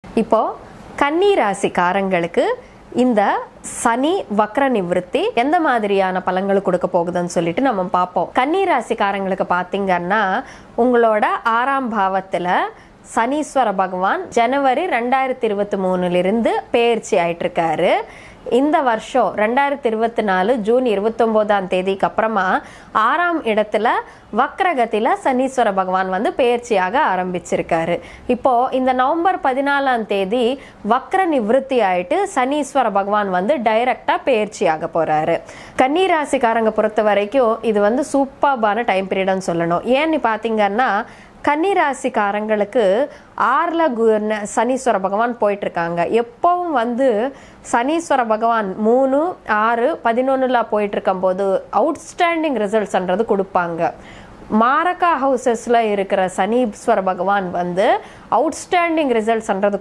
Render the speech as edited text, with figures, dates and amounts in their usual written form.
இப்போ கன்னி ராசிக்காரங்களுக்கு இந்த சனி வக்ர நிவர்த்தி எந்த மாதிரியான பலன்கள் கொடுக்க போகுதுன்னு சொல்லிட்டு நம்ம பார்ப்போம். கன்னி ராசிக்காரங்களுக்கு பார்த்தீங்கன்னா உங்களோட 6ஆம் பாவத்துல சனீஸ்வர பகவான் ஜனவரி 2023 பெயர்ச்சி ஆயிட்டு இருக்காரு. இந்த வருஷம் 2024 ஜூன் 29 அப்புறமா 6ஆம் இடத்துல வக்ரகத்தில சனீஸ்வர பகவான் பெயர்ச்சியாக ஆரம்பிச்சிருக்காரு. இப்போ இந்த நவம்பர் 14 வக்ர நிவர்த்தி ஆயிட்டு சனீஸ்வர பகவான் டைரக்டா பெயர்ச்சியாக போறாரு. கன்னி ராசிக்காரங்க பொறுத்த வரைக்கும் இது சூப்பர்பான டைம் பீரியட்னு சொல்லணும். ஏன்னு பாத்தீங்கன்னா கன்னி ராசிக்காரங்களுக்கு 6ல் சனீஸ்வர பகவான் போயிட்டு இருக்காங்க. எப்பவும் சனீஸ்வர பகவான் 3, 6, 11 போயிட்டு இருக்கும் போது அவுட்ஸ்டாண்டிங் ரிசல்ட்ஸ்ன்றது கொடுப்பாங்க. மாரகா ஹவுசஸ்ல இருக்கிற சனீஸ்வர பகவான் அவுட்ஸ்டாண்டிங் ரிசல்ட்ஸ்ன்றது